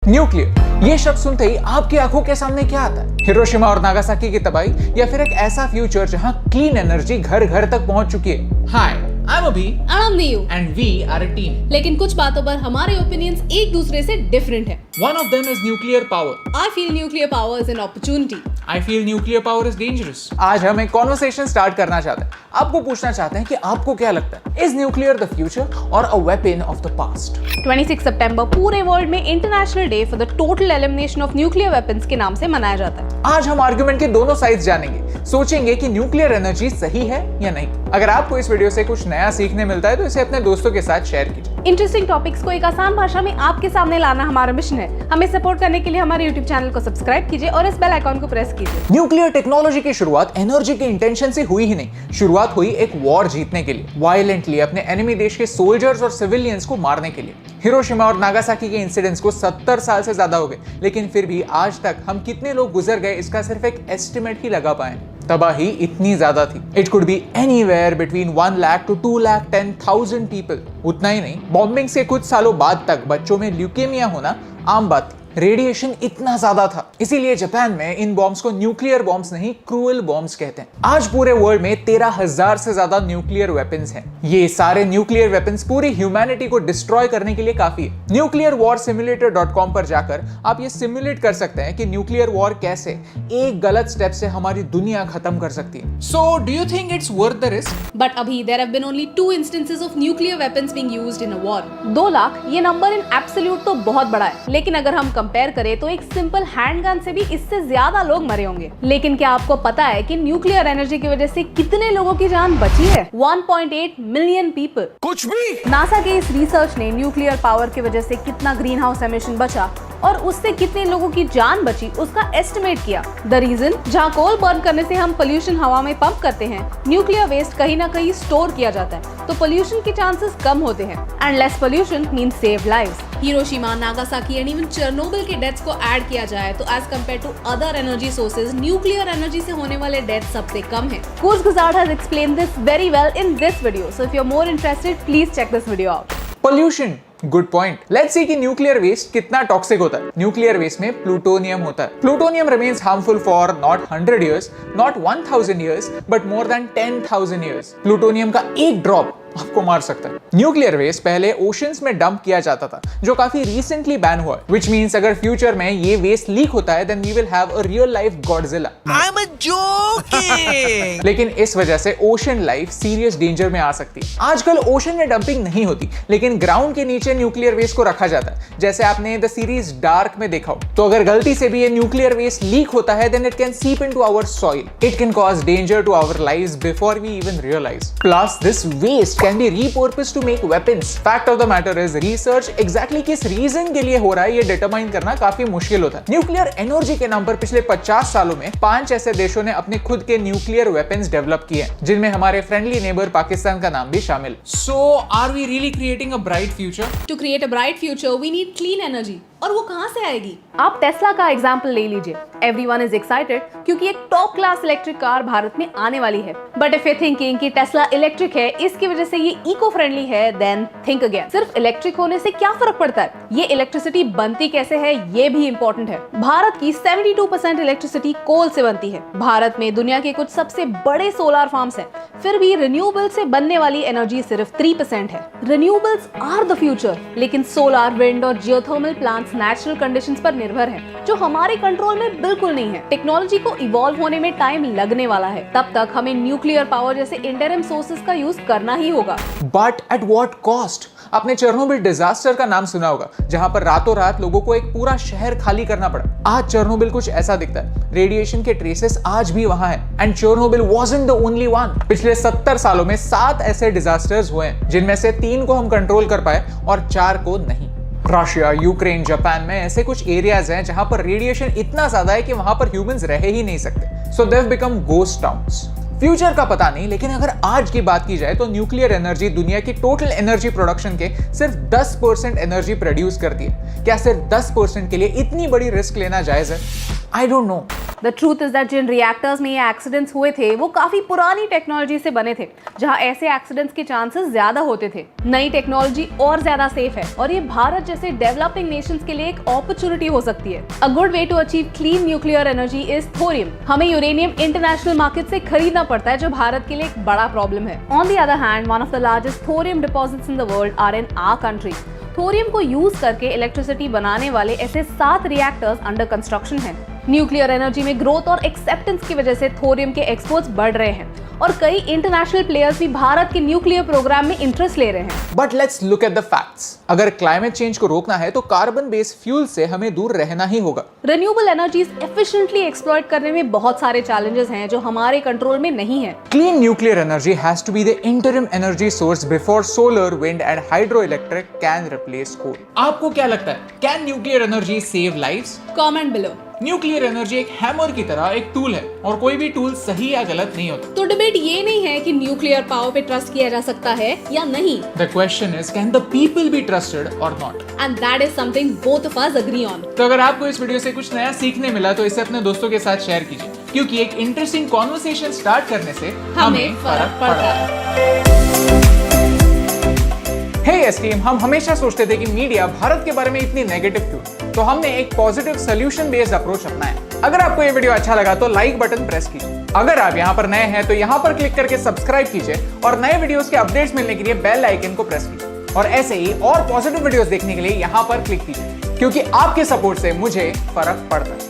Nuclear, ये शब्द सुनते ही आपकी आंखों के सामने क्या आता है? हिरोशिमा और नागासाकी की तबाही या फिर एक ऐसा फ्यूचर जहां क्लीन एनर्जी घर घर तक पहुंच चुकी है? हाय, I'm Abhi I'm Niyu and we are a team. लेकिन कुछ बातों पर हमारे ओपिनियंस एक दूसरे से डिफरेंट है। One of them is nuclear power. I feel nuclear power is an opportunity. I feel nuclear power is dangerous. आज हम एक कॉन्वर्सेशन स्टार्ट करना चाहते हैं। आपको पूछना चाहते हैं कि आपको क्या लगता है? Is nuclear the future or a weapon of the past? 26 सितंबर पूरे वर्ल्ड में international day for the total elimination of nuclear weapons के नाम से मनाया जाता है। आज हम आर्गुमेंट के दोनों साइड्स जानेंगे, सोचेंगे कि न्यूक्लियर एनर्जी सही है या नहीं। अगर आपको इस वीडियो से कुछ नया सीखने मिलता है तो इसे अपने दोस्तों के साथ शेयर कीजिए। इंटरेस्टिंग टॉपिक्स को एक आसान भाषा में आपके सामने लाना हमारा मिशन है। हमें सपोर्ट करने के लिए हमारे यूट्यूब चैनल को सब्सक्राइब कीजिए और इस बेल आइकॉन को प्रेस कीजिए। न्यूक्लियर टेक्नोलॉजी की शुरुआत एनर्जी के इंटेंशन से हुई ही नहीं, शुरुआत हुई एक वॉर जीतने के लिए, वायलेंटली अपने एनिमी देश के सोल्जर्स और सिविलियंस को मारने के लिए। हिरोशिमा और नागासाकी के इंसिडेंट्स को 70 साल से ज्यादा हो गए, लेकिन फिर भी आज तक हम कितने लोग गुजर गए इसका सिर्फ एक एस्टिमेट ही लगा पाए। तबाही इतनी ज्यादा थी, it could be anywhere between 1 lakh to 2,10,000 people. उतना ही नहीं, बॉम्बिंग से कुछ सालों बाद तक बच्चों में ल्यूकेमिया होना आम बात थी। रेडिएशन इतना ज्यादा था, इसीलिए जापान में इन बॉम्ब्स को न्यूक्लियर बॉम्ब्स नहीं क्रूअल बॉम्ब्स कहते हैं। आज पूरे वर्ल्ड में 13,000 से ज्यादा न्यूक्लियर वेपन्स हैं। ये सारे न्यूक्लियर वेपन्स पूरी ह्यूमैनिटी को डिस्ट्रॉय करने के लिए काफी है। nuclearwarsimulator.com पर जाकर आप ये सिमुलेट कर सकते हैं कि न्यूक्लियर वॉर कैसे एक गलत स्टेप से हमारी दुनिया खत्म कर सकती है। So do you think it's worth the risk? But अभी there have been only 2 instances of nuclear weapons being used in a war. 2 lakh ये नंबर इन एब्सोल्यूट तो बहुत बड़ा है, लेकिन अगर हम कंपेयर करें तो एक सिंपल हैंडगन से भी इससे ज्यादा लोग मरे होंगे। लेकिन क्या आपको पता है कि न्यूक्लियर एनर्जी की वजह से कितने लोगों की जान बची है? 1.8 मिलियन पीपल। कुछ भी। नासा के इस रिसर्च ने न्यूक्लियर पावर की वजह से कितना ग्रीन हाउस एमिशन बचा और उससे कितने लोगों की जान बची उसका एस्टिमेट किया। द रीजन, जहाँ कोल बर्न करने से हम पोल्यूशन हवा में पंप करते हैं, न्यूक्लियर वेस्ट कहीं ना कहीं स्टोर किया जाता है, तो पोल्यूशन के चांसेस कम होते हैं and less pollution means save lives. Hiroshima, Nagasaki and even Chernobyl के डेथ्स को ऐड किया जाए तो as compare to other energy sources, nuclear energy से होने वाले डेथ सबसे कम है। Kuz Gazard has explained this very well in this video, so if you're more interested, please check this video out. Pollution, good point. Let's see कि nuclear waste कितना toxic होता है। Nuclear waste में plutonium होता है। Plutonium remains harmful for not 100 years, not 1000 years, but more than 10,000 years। Plutonium का एक drop आपको मार सकता है। न्यूक्लियर वेस्ट पहले ओशंस में डंप किया जाता था, जो काफी रिसेंटली बैन हुआ है, व्हिच मींस अगर फ्यूचर में ये वेस्ट लीक होता है then we will have a real life Godzilla. I am joking. लेकिन इस वजह से ओशन लाइफ सीरियस डेंजर में आ सकती है। आजकल ओशन में डंपिंग नहीं होती, लेकिन ग्राउंड के नीचे न्यूक्लियर वेस्ट को रखा जाता है, जैसे आपने द सीरीज डार्क में देखा हो। तो अगर गलती से भी ये न्यूक्लियर वेस्ट लीक होता है then it can seep into our soil. It can cause danger to our lives before we even realise. Plus this waste can be repurposed to make weapons. Fact of the matter is research exactly किस reason के लिए हो रहा है ये determine करना काफी मुश्किल होता है। न्यूक्लियर एनर्जी के नाम पर पिछले 50 सालों में 5 ऐसे देशों ने अपने खुद के न्यूक्लियर वेपन्स डेवलप किए हैं, जिनमें हमारे फ्रेंडली नेबर पाकिस्तान का नाम भी शामिल। So are we really creating a bright future? To create a bright future, we need clean energy. और वो कहाँ से आएगी? आप टेस्ला का एग्जाम्पल ले लीजिए। एवरीवन इज एक्साइटेड क्योंकि एक top class electric car Bharat में आने वाली है। बट इफ यू थिंकिंग कि टेस्ला इलेक्ट्रिक है, इसकी वजह से ये इको फ्रेंडली है, देन थिंक अगेन। सिर्फ इलेक्ट्रिक होने से क्या फर्क पड़ता है? ये इलेक्ट्रिसिटी बनती कैसे है ये भी इम्पोर्टेंट है। भारत की 72% इलेक्ट्रिसिटी कोल से बनती है। भारत में दुनिया के कुछ सबसे बड़े सोलर फार्म्स हैं, फिर भी रिन्यूएबल से बनने वाली एनर्जी सिर्फ 3% है। रिन्यूएबल्स आर द फ्यूचर, लेकिन सोलर, विंड और जियोथर्मल प्लांट्स नेचुरल कंडीशंस पर निर्भर हैं, जो हमारे कंट्रोल में बिल्कुल नहीं है। टेक्नोलॉजी को इवॉल्व होने में टाइम लगने वाला है, तब तक हमें न्यूक्लियर पावर जैसे इंटरिम सोर्सेज का यूज करना ही होगा। But at what cost? आपने चेरनोबिल डिजास्टर का नाम सुना होगा, जहां पर रातों रात लोगों को एक पूरा शहर खाली करना पड़ा। आज चेरनोबिल कुछ ऐसा दिखता है। रेडिएशन के ट्रेसेस आज भी वहां हैं, and Chernobyl wasn't the only one. पिछले 70 सालों में 7 ऐसे डिजास्टर्स हुए हैं, जिनमें से 3 को हम कंट्रोल कर पाए और 4 को नहीं। रशिया, यूक्रेन, जापान में ऐसे कुछ एरियाज हैं जहां पर रेडिएशन इतना ज्यादा है कि वहां पर ह्यूमंस रह ही नहीं सकते। So they have become ghost towns. Future का पता नहीं, लेकिन अगर आज की बात की जाए तो न्यूक्लियर एनर्जी दुनिया की टोटल एनर्जी प्रोडक्शन के सिर्फ 10% एनर्जी प्रोड्यूस करती है। क्या सिर्फ 10% के लिए इतनी बड़ी रिस्क लेना जायज है? I don't know. The truth is that जिन रिएक्टर्स में ये एक्सीडेंट्स हुए थे वो काफी पुरानी टेक्नोलॉजी से बने थे, जहां ऐसे एक्सीडेंट्स के चांसेस ज्यादा होते थे। नई टेक्नोलॉजी और ज्यादा सेफ है और ये भारत जैसे डेवलपिंग नेशंस के लिए एक अपॉर्चुनिटी हो सकती है। A good way to achieve clean nuclear energy is thorium. हमें यूरेनियम इंटरनेशनल मार्केट से खरीदना पड़ता है, जो भारत के लिए एक बड़ा प्रॉब्लम है। On the other hand, one of the largest thorium deposits in the world are in our country. Thorium को यूज करके इलेक्ट्रिसिटी बनाने वाले ऐसे 7 रिएक्टर्स अंडर कंस्ट्रक्शन हैं। न्यूक्लियर एनर्जी में ग्रोथ और एक्सेप्टेंस की वजह से थोरियम के एक्सपोर्ट्स बढ़ रहे हैं और कई इंटरनेशनल प्लेयर्स भी भारत के न्यूक्लियर प्रोग्राम में इंटरेस्ट ले रहे हैं। But let's look at the facts. अगर क्लाइमेट चेंज को रोकना है तो कार्बन बेस्ड फ्यूल से हमें दूर रहना ही होगा। रिन्यूएबल एनर्जीज एफिशिएंटली एक्सप्लॉइट करने में बहुत सारे चैलेंजेस हैं जो हमारे कंट्रोल में नहीं है। Clean nuclear energy has to be the interim energy source before solar, wind and hydroelectric can replace coal. आपको क्या लगता है? Can nuclear energy save lives? Comment below. Nuclear energy एक हैमर की तरह एक टूल है और कोई भी टूल सही या गलत नहीं होता। तो डिबेट ये नहीं है कि न्यूक्लियर पावर पे ट्रस्ट किया जा सकता है या नहीं। The question is, can the people be trusted or not? And that is something both of us agree on. तो अगर आपको इस वीडियो से कुछ नया सीखने मिला तो इसे अपने दोस्तों के साथ शेयर कीजिए, क्योंकि एक इंटरेस्टिंग कॉन्वर्सेशन स्टार्ट करने से हमें फर्क पड़ता है। हे टीम, हम हमेशा सोचते थे कि मीडिया भारत के बारे में इतनी नेगेटिव क्यों, तो हमने एक पॉजिटिव सोल्यूशन बेस्ड अप्रोच अपनाया। अगर आपको ये वीडियो अच्छा लगा तो लाइक बटन प्रेस कीजिए। अगर आप यहाँ पर नए हैं तो यहाँ पर क्लिक करके सब्सक्राइब कीजिए और नए वीडियोस के अपडेट्स मिलने के लिए बेल आइकन को प्रेस कीजिए। और ऐसे ही और पॉजिटिव वीडियोस देखने के लिए यहाँ पर क्लिक कीजिए, क्योंकि आपके सपोर्ट से मुझे फर्क पड़ता है।